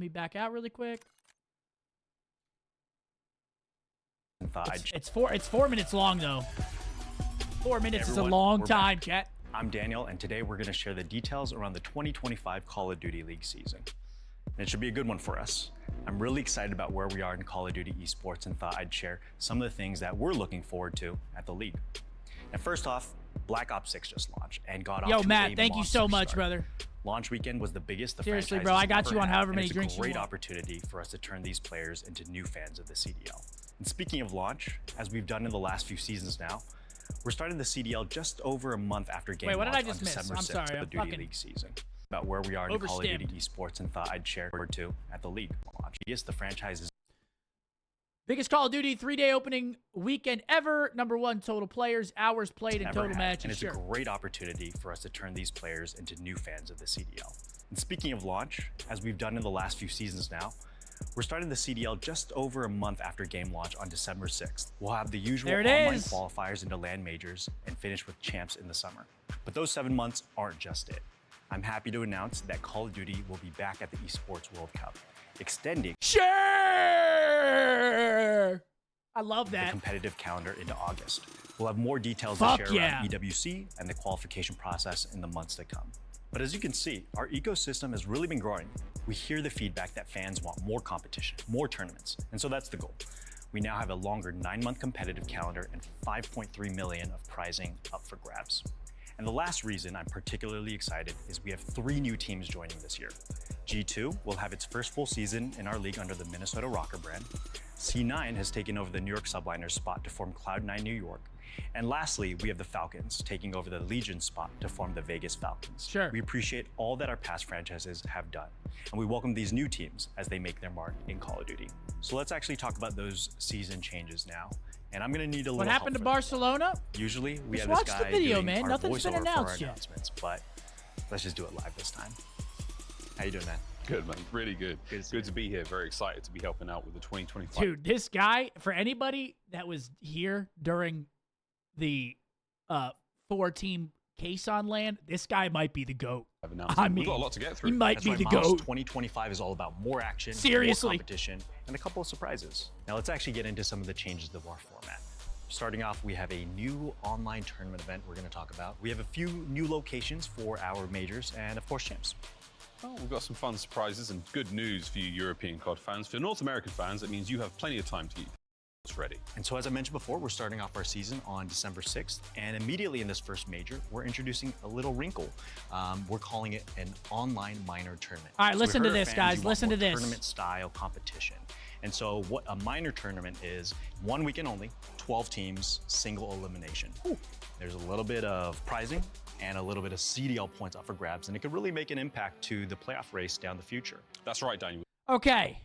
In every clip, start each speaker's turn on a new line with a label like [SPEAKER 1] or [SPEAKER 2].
[SPEAKER 1] Let me back out really quick. It's 4 minutes long though. 4 minutes is a long time, chat.
[SPEAKER 2] I'm Daniel, and today we're going to share the details around the 2025 Call of Duty League season. And it should be a good one for us. I'm really excited about where we are in Call of Duty esports and thought I'd share some of the things that we're looking forward to at the league. And first off, Black Ops 6 just launched and got off to
[SPEAKER 1] Matt,
[SPEAKER 2] a
[SPEAKER 1] thank you so much,
[SPEAKER 2] start.
[SPEAKER 1] brother.
[SPEAKER 2] Launch weekend was the biggest the
[SPEAKER 1] Seriously,
[SPEAKER 2] franchise
[SPEAKER 1] bro, I got
[SPEAKER 2] has
[SPEAKER 1] you on
[SPEAKER 2] ever
[SPEAKER 1] however
[SPEAKER 2] had,
[SPEAKER 1] many
[SPEAKER 2] and
[SPEAKER 1] drinks
[SPEAKER 2] it's
[SPEAKER 1] you
[SPEAKER 2] a great
[SPEAKER 1] want.
[SPEAKER 2] opportunity for us to turn these players into new fans of the CDL. And speaking of launch, as we've done in the last few seasons now, we're starting the CDL just over a month after game
[SPEAKER 1] what did
[SPEAKER 2] launch
[SPEAKER 1] I just
[SPEAKER 2] on
[SPEAKER 1] miss?
[SPEAKER 2] December
[SPEAKER 1] I'm
[SPEAKER 2] 6th
[SPEAKER 1] sorry,
[SPEAKER 2] of
[SPEAKER 1] I'm
[SPEAKER 2] the Duty
[SPEAKER 1] fucking
[SPEAKER 2] League season. About where we are in Call of Duty esports and thought I'd share or two at the league launch. Yes, the franchise is
[SPEAKER 1] Biggest Call of Duty 3-day opening weekend ever. #1 total players, hours played, and total matches.
[SPEAKER 2] And it's a great opportunity for us to turn these players into new fans of the CDL. And speaking of launch, as we've done in the last few seasons now, we're starting the CDL just over a month after game launch on December 6th. We'll have the usual online qualifiers into LAN majors and finish with champs in the summer. But those 7 months aren't just it. I'm happy to announce that Call of Duty will be back at the Esports World Cup, extending
[SPEAKER 1] I love that.
[SPEAKER 2] the competitive calendar into August. We'll have more details to share around EWC and the qualification process in the months to come. But as you can see, our ecosystem has really been growing. We hear the feedback that fans want more competition, more tournaments, and so that's the goal. We now have a longer 9-month competitive calendar and 5.3 million of prizing up for grabs. And the last reason I'm particularly excited is we have 3 new teams joining this year. G2 will have its first full season in our league under the Minnesota Rocker brand. C9 has taken over the New York Subliners spot to form Cloud9 New York. And lastly, we have the Falcons taking over the Legion spot to form the Vegas Falcons.
[SPEAKER 1] Sure.
[SPEAKER 2] We appreciate all that our past franchises have done, and we welcome these new teams as they make their mark in Call of Duty. So let's actually talk about those season changes now. And I'm going to need a little
[SPEAKER 1] What happened to
[SPEAKER 2] help
[SPEAKER 1] Barcelona?
[SPEAKER 2] Usually we
[SPEAKER 1] Just
[SPEAKER 2] have this
[SPEAKER 1] watch the
[SPEAKER 2] guy
[SPEAKER 1] video,
[SPEAKER 2] doing
[SPEAKER 1] man.
[SPEAKER 2] our
[SPEAKER 1] Nothing's been
[SPEAKER 2] voiceover for our
[SPEAKER 1] announced yet.
[SPEAKER 2] announcements, but let's just do it live this time. How you doing, man?
[SPEAKER 3] Good, man. Really good. Good to be here. Very excited to be helping out with the 2025.
[SPEAKER 1] Dude, this guy, for anybody that was here during the 4-team case on land, this guy might be the GOAT. I mean,
[SPEAKER 3] we've got a lot to get through.
[SPEAKER 1] He might be the GOAT.
[SPEAKER 2] 2025 is all about more action,
[SPEAKER 1] Seriously,
[SPEAKER 2] more competition, and a couple of surprises. Now let's actually get into some of the changes to our format. Starting off, we have a new online tournament event we're going to talk about. We have a few new locations for our majors and, of course, champs.
[SPEAKER 3] Well, we've got some fun surprises and good news for you European COD fans. For North American fans, it means you have plenty of time to get ready.
[SPEAKER 2] And so, as I mentioned before, we're starting off our season on December 6th. And immediately in this first major, we're introducing a little wrinkle. We're calling it an online minor tournament.
[SPEAKER 1] All right, listen to this, guys. Listen to this.
[SPEAKER 2] Tournament-style competition. And so what a minor tournament is, 1 weekend only, 12 teams, single elimination. Ooh. There's a little bit of prizing and a little bit of CDL points up for grabs, and it could really make an impact to the playoff race down the future.
[SPEAKER 3] That's right, Daniel.
[SPEAKER 1] Okay.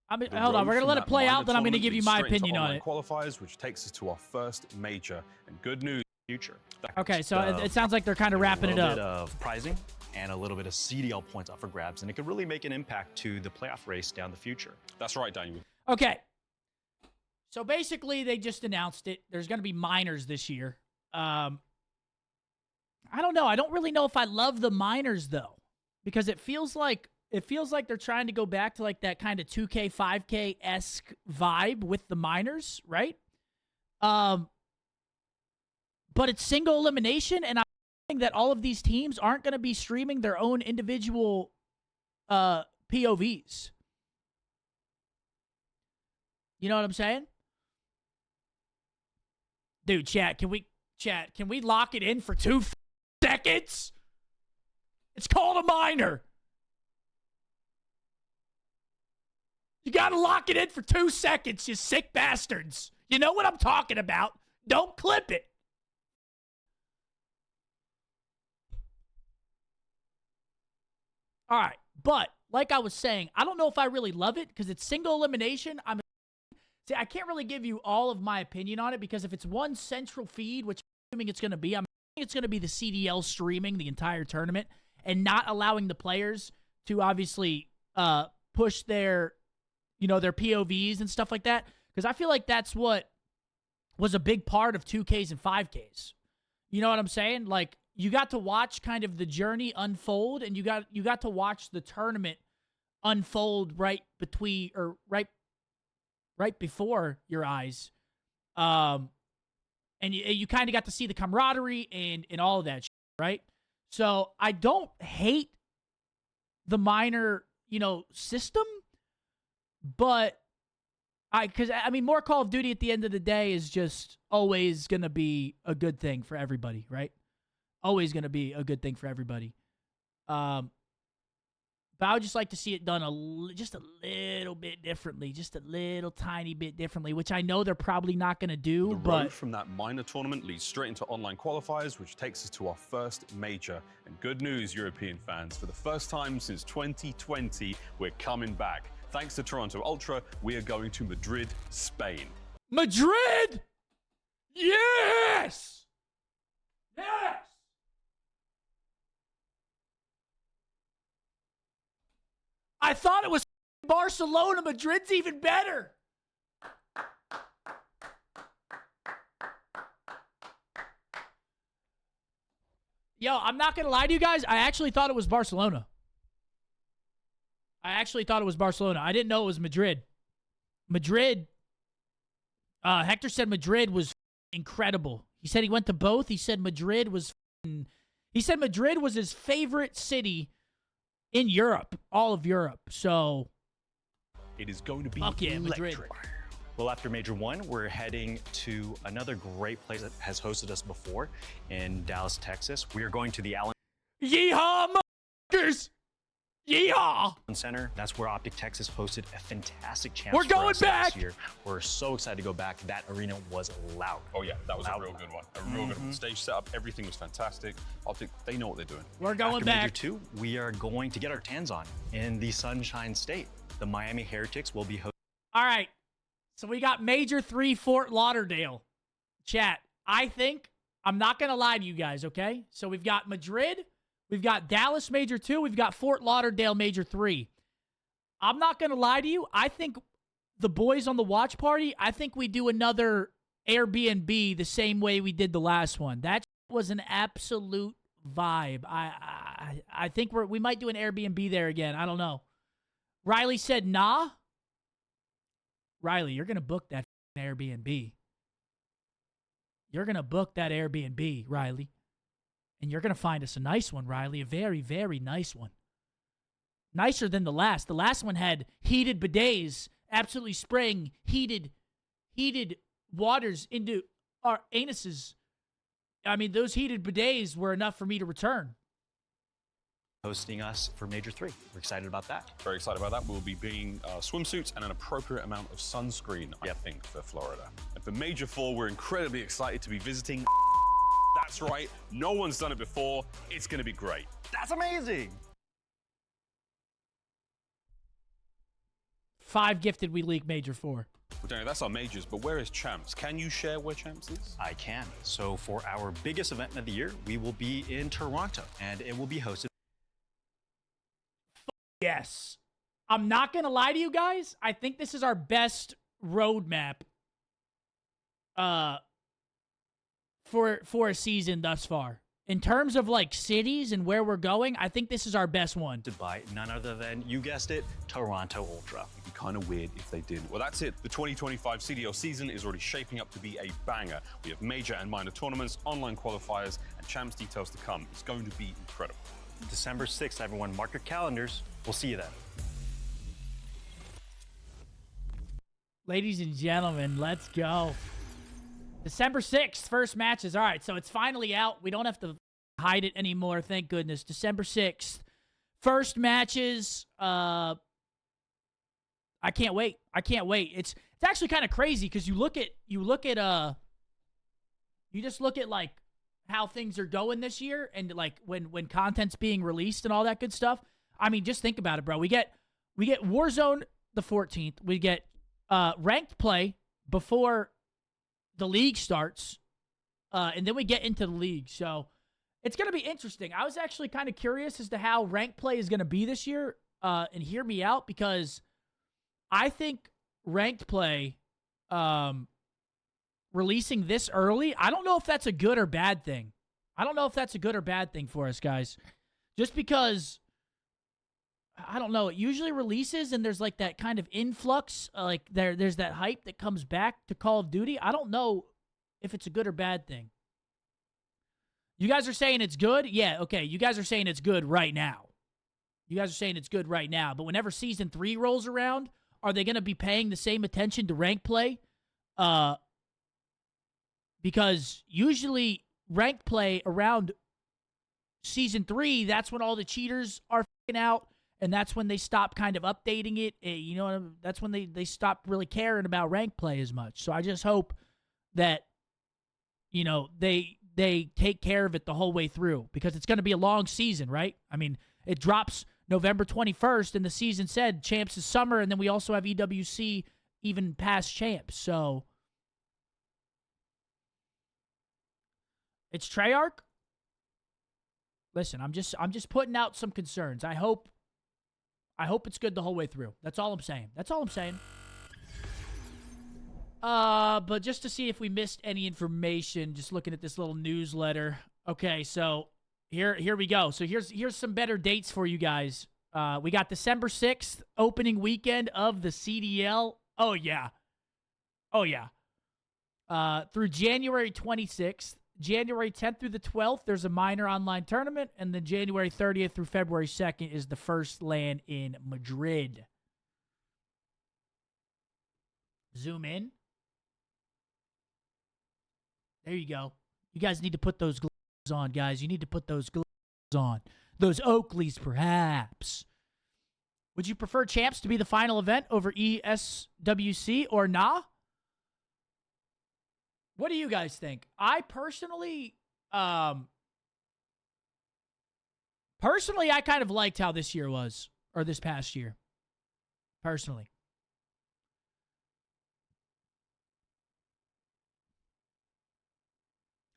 [SPEAKER 1] Hold on, we're going to let it play out, then I'm going to give you my opinion on it.
[SPEAKER 3] Qualifiers, which takes us to our first major, and good news.
[SPEAKER 2] Future.
[SPEAKER 1] Okay, so it sounds like they're kind of wrapping it up.
[SPEAKER 2] A little bit of prizing and a little bit of CDL points up for grabs, and it could really make an impact to the playoff race down the future.
[SPEAKER 3] That's right, Daniel.
[SPEAKER 1] Okay. So basically, they just announced it. There's going to be minors this year. I don't know. I don't really know if I love the minors though, because it feels like they're trying to go back to like that kind of 2K, 5K-esque vibe with the minors, right? But it's single elimination, and I'm thinking that all of these teams aren't going to be streaming their own individual POVs. You know what I'm saying? Dude, chat, can we lock it in for 2 seconds? It's called a minor. You gotta lock it in for 2 seconds, you sick bastards. You know what I'm talking about. Don't clip it. All right, but like I was saying, I don't know if I really love it because it's single elimination. See, I can't really give you all of my opinion on it because if it's one central feed, which I'm assuming it's going to be, it's going to be the CDL streaming the entire tournament and not allowing the players to obviously push their POVs and stuff like that. Because I feel like that's what was a big part of 2Ks and 5Ks. You know what I'm saying? Like, you got to watch kind of the journey unfold, and you got to watch the tournament unfold right between or right before your eyes. And you kind of got to see the camaraderie and all of that shit, right? So I don't hate the minor, system, but because more Call of Duty at the end of the day is just always going to be a good thing for everybody, right? Always going to be a good thing for everybody. But I would just like to see it done just a little bit differently, just a little tiny bit differently, which I know they're probably not going to do.
[SPEAKER 3] The road from that minor tournament leads straight into online qualifiers, which takes us to our first major. And good news, European fans, for the first time since 2020, we're coming back. Thanks to Toronto Ultra, we are going to Madrid, Spain.
[SPEAKER 1] Madrid! Yes! Yes! I thought it was Barcelona. Madrid's even better. Yo, I'm not going to lie to you guys. I actually thought it was Barcelona. I didn't know it was Madrid. Hector said Madrid was incredible. He said he went to both. He said Madrid was his favorite city in Europe, all of Europe. So
[SPEAKER 2] it is going to be
[SPEAKER 1] electric. Madrid.
[SPEAKER 2] Well, after Major 1, we're heading to another great place that has hosted us before in Dallas, Texas. We are going to the Allen
[SPEAKER 1] Yeehaw, motherfuckers! Yeehaw!
[SPEAKER 2] Center. That's where Optic Texas hosted a fantastic chance.
[SPEAKER 1] We're going back
[SPEAKER 2] last year. We're so excited to go back. That arena was loud.
[SPEAKER 3] Oh yeah, that was a real good one. A real good one. Stage setup, everything was fantastic. Optic, they know what they're doing.
[SPEAKER 1] We're going
[SPEAKER 2] After
[SPEAKER 1] back.
[SPEAKER 2] Major 2, we are going to get our hands on in the Sunshine State. The Miami Heretics will be hosting.
[SPEAKER 1] All right, so we got Major 3, Fort Lauderdale. Chat, I'm not going to lie to you guys, okay? So we've got Madrid, we've got Dallas Major 2, we've got Fort Lauderdale Major 3. I'm not going to lie to you. I think the boys on the watch party, I think we do another Airbnb the same way we did the last one. That was an absolute vibe. I think we might do an Airbnb there again. I don't know. Riley said, nah. Riley, you're going to book that Airbnb. You're going to book that Airbnb, Riley. And you're going to find us a nice one, Riley. A very, very nice one. Nicer than the last. The last one had heated bidets, absolutely spraying heated waters into our anuses. I mean, those heated bidets were enough for me to return.
[SPEAKER 2] Hosting us for Major 3. We're excited about that.
[SPEAKER 3] Very excited about that. We'll be bringing swimsuits and an appropriate amount of sunscreen, I think, for Florida. And for Major 4, we're incredibly excited to be visiting. That's right. No one's done it before. It's going to be great.
[SPEAKER 2] That's amazing.
[SPEAKER 1] 5 gifted we leak Major 4.
[SPEAKER 3] Well, Daniel, that's our majors, but where is Champs? Can you share where Champs is?
[SPEAKER 2] I can. So for our biggest event of the year, we will be in Toronto, and it will be hosted.
[SPEAKER 1] Yes. I'm not going to lie to you guys. I think this is our best roadmap for a season thus far. In terms of like cities and where we're going, I think this is our best one.
[SPEAKER 2] By none other than, you guessed it, Toronto Ultra.
[SPEAKER 3] It'd be kind of weird if they didn't. Well, that's it. The 2025 CDL season is already shaping up to be a banger. We have major and minor tournaments, online qualifiers, and Champs details to come. It's going to be incredible.
[SPEAKER 2] December 6th, everyone, mark your calendars. We'll see you then.
[SPEAKER 1] Ladies and gentlemen, let's go. December 6th, first matches. All right, so it's finally out. We don't have to hide it anymore, thank goodness. December 6th, first matches. I can't wait. It's actually kind of crazy because you just look at like how things are going this year and like when content's being released and all that good stuff. I mean, just think about it, bro. We get Warzone the 14th. We get ranked play before the league starts, and then we get into the league. So it's going to be interesting. I was actually kind of curious as to how ranked play is going to be this year, and hear me out, because I think ranked play releasing this early, I don't know if that's a good or bad thing. For us, guys. Just because I don't know. It usually releases and there's like that kind of influx, like there's that hype that comes back to Call of Duty. I don't know if it's a good or bad thing. You guys are saying it's good? Yeah, okay. You guys are saying it's good right now. You guys are saying it's good right now. But whenever Season 3 rolls around, are they going to be paying the same attention to rank play? Because usually ranked play around Season 3, that's when all the cheaters are f***ing out, and that's when they stop kind of updating it. You know, that's when they stop really caring about rank play as much. So I just hope that, you know, they take care of it the whole way through, because it's going to be a long season, right? I mean, it drops November 21st, and the season said Champs is summer, and then we also have EWC even past Champs. So it's Treyarch. Listen, I'm just putting out some concerns. I hope it's good the whole way through. That's all I'm saying. That's all I'm saying. But just to see if we missed any information, just looking at this little newsletter. Okay, so here we go. So here's some better dates for you guys. We got December 6th, opening weekend of the CDL. Oh yeah. Through January 26th. January 10th through the 12th, there's a minor online tournament, and then January 30th through February 2nd is the first LAN in Madrid. Zoom in. There you go. You guys need to put those gloves on, guys. You need to put those gloves on. Those Oakleys, perhaps. Would you prefer Champs to be the final event over ESWC or nah? What do you guys think? I personally, I kind of liked how this year was, or this past year. Personally.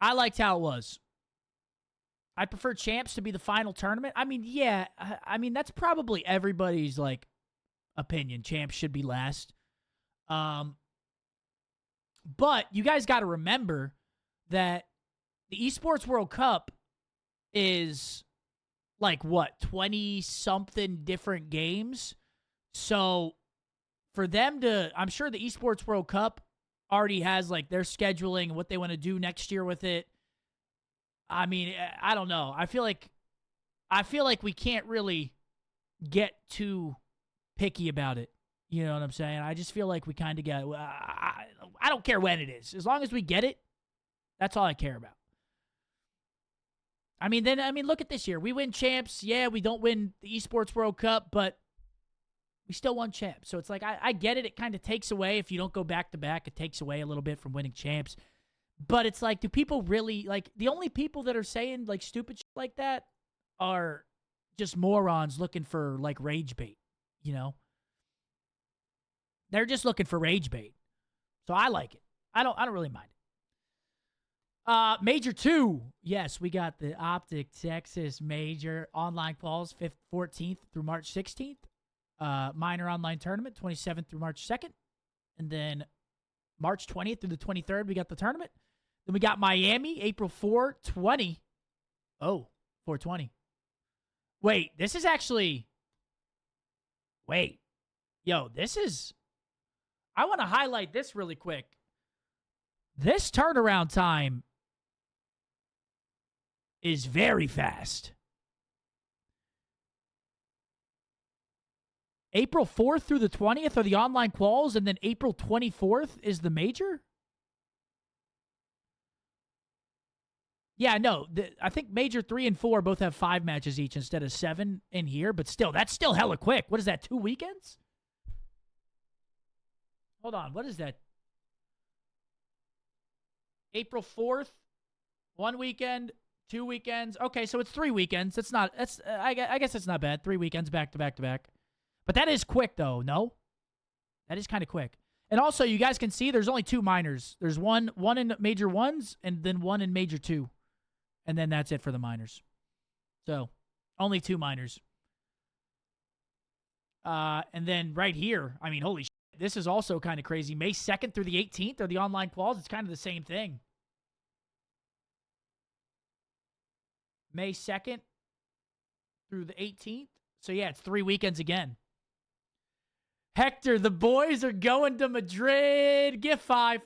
[SPEAKER 1] I liked how it was. I prefer Champs to be the final tournament. I mean, yeah. I mean, that's probably everybody's, like, opinion. Champs should be last. But you guys got to remember that the Esports World Cup is, like, what, 20-something different games? So for them to, I'm sure the Esports World Cup already has, like, their scheduling, what they want to do next year with it. I mean, I don't know. I feel like we can't really get too picky about it. You know what I'm saying? I just feel like we kind of get, I don't care when it is. As long as we get it, that's all I care about. I mean, look at this year. We win Champs. Yeah, we don't win the Esports World Cup, but we still won Champs. So it's like, I get it. It kind of takes away, if you don't go back-to-back, it takes away a little bit from winning Champs. But it's like, do people really, like, the only people that are saying, like, stupid shit like that are just morons looking for, like, rage bait, you know? They're just looking for rage bait. So I like it. I don't really mind it. Major 2. Yes, we got the Optic Texas Major online quals 14th through March 16th. Minor online tournament 27th through March 2nd. And then March 20th through the 23rd, we got the tournament. Then we got Miami, April 420. Oh, 420. Wait, this is actually... Wait. Yo, this is... I want to highlight this really quick. This turnaround time is very fast. April 4th through the 20th are the online quals, and then April 24th is the major? Yeah, no. I think Major 3 and 4 both have 5 matches each instead of 7 in here, but still, that's still hella quick. What is that, 2 weekends? Hold on, what is that? April 4th, 1 weekend, 2 weekends. Okay, so it's 3 weekends. I guess it's not bad. 3 weekends back to back to back. But that is quick, though, no? That is kind of quick. And also, you guys can see there's only 2 minors. There's one in Major 1s and then 1 in Major 2. And then that's it for the minors. So, only 2 minors. And then right here, I mean, holy shit. This is also kind of crazy. May 2nd through the 18th are the online quals. It's kind of the same thing. May 2nd through the 18th. So, yeah, it's 3 weekends again. Hector, the boys are going to Madrid. Gift 5.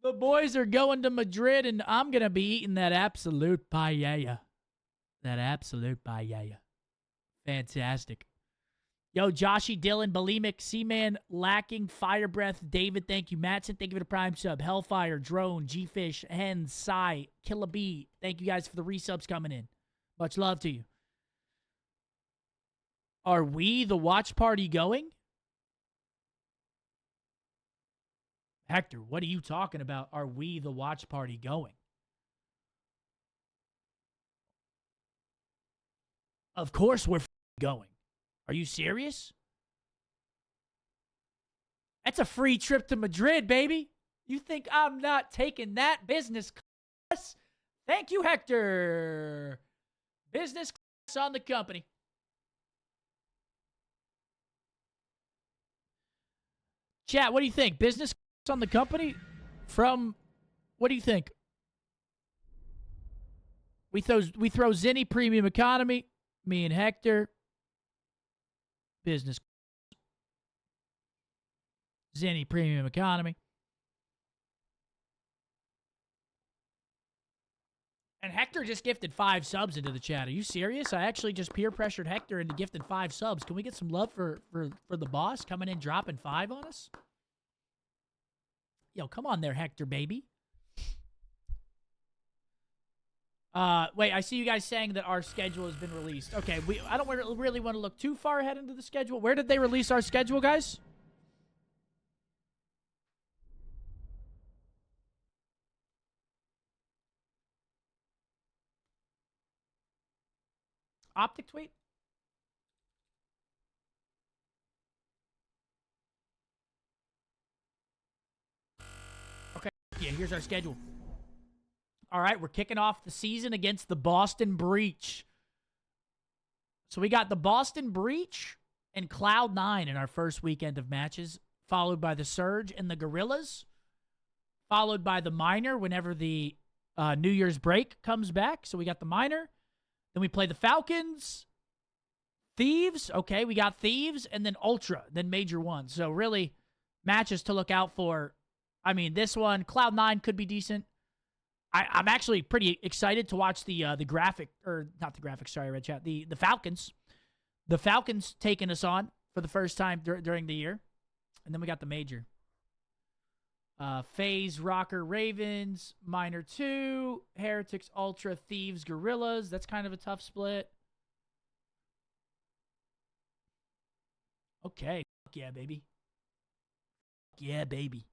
[SPEAKER 1] The boys are going to Madrid, and I'm going to be eating that absolute paella. That absolute paella. Fantastic. Yo, Joshy, Dylan, Bulimic, Seaman, Lacking, Fire Breath, David, thank you. Mattson, thank you for the Prime sub. Hellfire, Drone, G-Fish, Hen, Psy, Killa B. Thank you guys for the resubs coming in. Much love to you. Are we, the watch party, going? Hector, what are you talking about? Are we, the watch party, going? Of course we're going. Are you serious? That's a free trip to Madrid, baby. You think I'm not taking that business class? Thank you, Hector. Business class on the company. Chat, what do you think? Business class on the company? From, what do you think? We throw Zinni Premium Economy. Me and Hector. Business. Zinni Premium Economy. And Hector just gifted 5 subs into the chat. Are you serious? I actually just peer pressured Hector into gifting 5 subs. Can we get some love for the boss coming in dropping 5 on us? Yo, come on there, Hector, baby. Wait, I see you guys saying that our schedule has been released. Okay, I don't really want to look too far ahead into the schedule. Where did they release our schedule, guys? Optic tweet? Okay, yeah, here's our schedule. All right, we're kicking off the season against the Boston Breach. So we got the Boston Breach and Cloud9 in our first weekend of matches, followed by the Surge and the Gorillas, followed by the Miner whenever the New Year's break comes back. So we got the Miner. Then we play the Falcons, Thieves. Okay, we got Thieves, and then Ultra, then Major 1. So really, matches to look out for. I mean, this one, Cloud9 could be decent. I'm actually pretty excited to watch the graphic, or not the graphic, sorry, Red Chat, the Falcons. The Falcons taking us on for the first time during the year. And then we got the Major. FaZe, Rocker, Ravens, Miner 2, Heretics, Ultra, Thieves, Gorillas. That's kind of a tough split. Okay. Fuck yeah, baby. Fuck yeah, baby.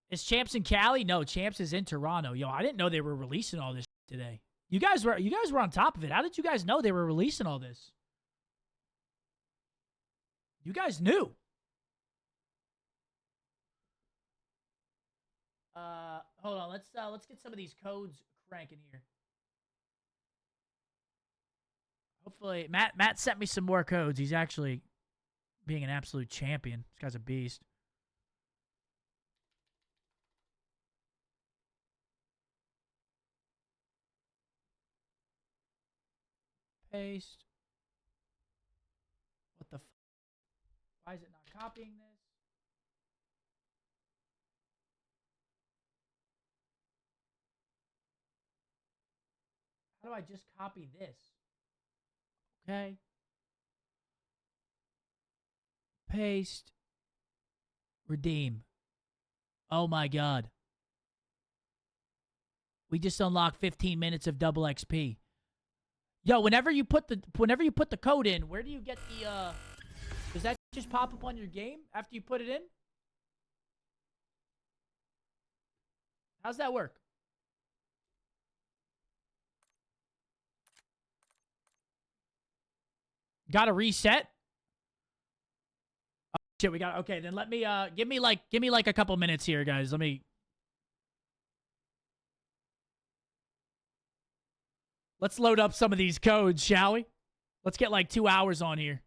[SPEAKER 1] Is Champs in Cali? No, Champs is in Toronto. Yo, I didn't know they were releasing all this today. You guys were on top of it. How did you guys know they were releasing all this? You guys knew. Hold on. Let's get some of these codes cranking here. Hopefully, Matt sent me some more codes. He's actually being an absolute champion. This guy's a beast. Paste. What the f? Why is it not copying this? How do I just copy this? Okay. Paste. Redeem. Oh my god. We just unlocked 15 minutes of double XP. Yo, whenever you put the code in, where do you get the does that just pop up on your game after you put it in? How's that work? Got to reset? Oh, shit, we got okay, then let me give me like a couple minutes here, guys. Let's load up some of these codes, shall we? Let's get like 2 hours on here.